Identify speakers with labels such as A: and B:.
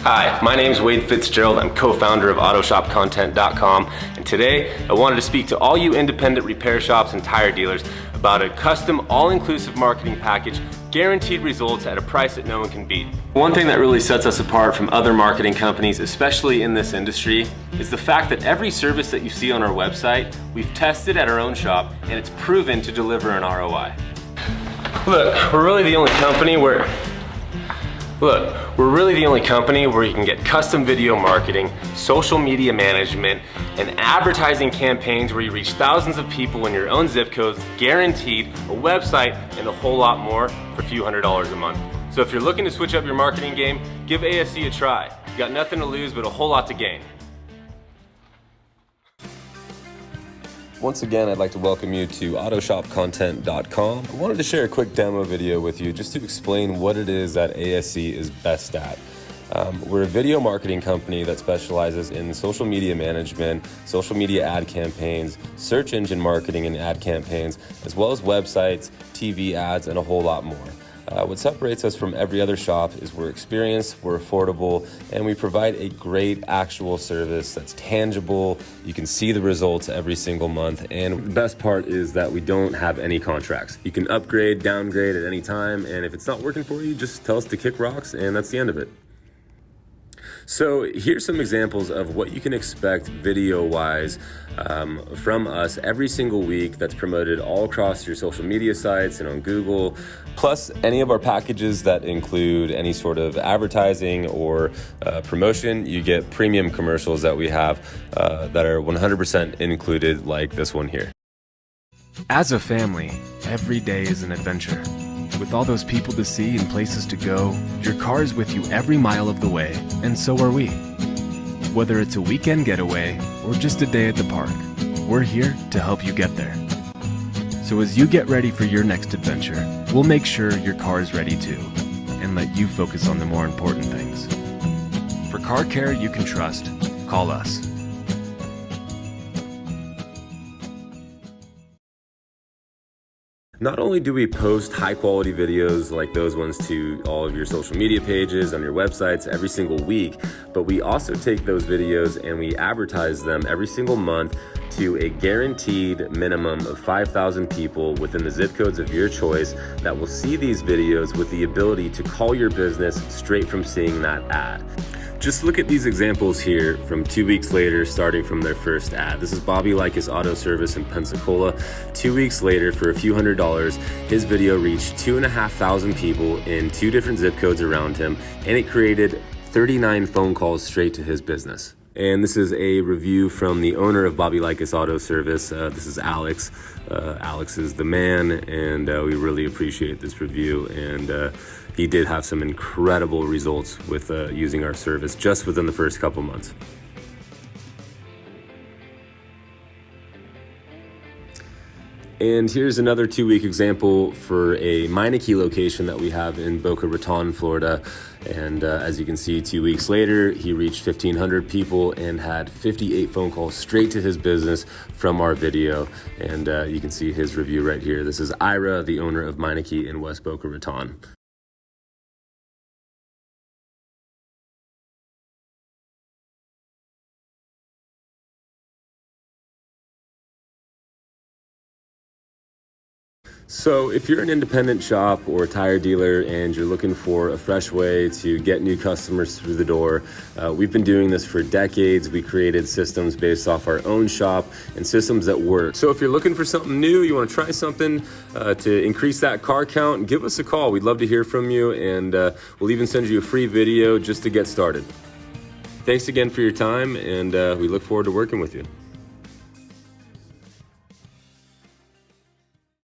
A: Hi, my name is Wade Fitzgerald. I'm co-founder of AutoshopContent.com, and today I wanted to speak to all you independent repair shops and tire dealers about a custom all-inclusive marketing package, guaranteed results at a price that no one can beat. One thing that really sets us apart from other marketing companies, especially in this industry, is the fact that every service that you see on our website, we've tested at our own shop and it's proven to deliver an ROI. Look, we're really the only company where you can get custom video marketing, social media management, and advertising campaigns where you reach thousands of people in your own zip codes, guaranteed, a website, and a whole lot more for a few $100s a month. So if you're looking to switch up your marketing game, give ASC a try. You got nothing to lose but a whole lot to gain.
B: Once again, I'd like to welcome you to AutoshopContent.com. I wanted to share a quick demo video with you just to explain what it is that ASC is best at. We're a video marketing company that specializes in social media management, social media ad campaigns, search engine marketing and ad campaigns, as well as websites, TV ads, and a whole lot more. What separates us from every other shop is we're experienced, we're affordable, and we provide a great actual service that's tangible. You can see the results every single month, and the best part is that we don't have any contracts. You can upgrade, downgrade at any time, and if it's not working for you, just tell us to kick rocks, and that's the end of it. So here's some examples of what you can expect video-wise from us every single week that's promoted all across your social media sites and on Google, plus any of our packages that include any sort of advertising or promotion. You get premium commercials that we have that are 100% included, like this one here.
C: As a family, every day is an adventure. With all those people to see and places to go, your car is with you every mile of the way, and so are we. Whether it's a weekend getaway or just a day at the park, we're here to help you get there. So as you get ready for your next adventure, we'll make sure your car is ready too, and let you focus on the more important things. For car care you can trust, call us.
B: Not only do we post high quality videos like those ones to all of your social media pages, on your websites every single week, but we also take those videos and we advertise them every single month to a guaranteed minimum of 5,000 people within the zip codes of your choice that will see these videos with the ability to call your business straight from seeing that ad. Just look at these examples here from 2 weeks later, starting from their first ad. This is Bobby Likis Auto Service in Pensacola. 2 weeks later, for a few $100s, his video reached 2,500 people in 2 different zip codes around him, and it created 39 phone calls straight to his business. And this is a review from the owner of Bobby Likis Auto Service. This is Alex. Alex is the man, and we really appreciate this review. And he did have some incredible results with using our service just within the first couple months. And here's another 2-week example for a Meineke location that we have in Boca Raton, Florida. And as you can see, 2 weeks later, he reached 1,500 people and had 58 phone calls straight to his business from our video. And you can see his review right here. This is Ira, the owner of Meineke in West Boca Raton. So if you're an independent shop or a tire dealer and you're looking for a fresh way to get new customers through the door, we've been doing this for decades. We created systems based off our own shop and systems that work. So if you're looking for something new, you want to try something to increase that car count, give us a call. We'd love to hear from you, and we'll even send you a free video just to get started. Thanks again for your time, and we look forward to working with you.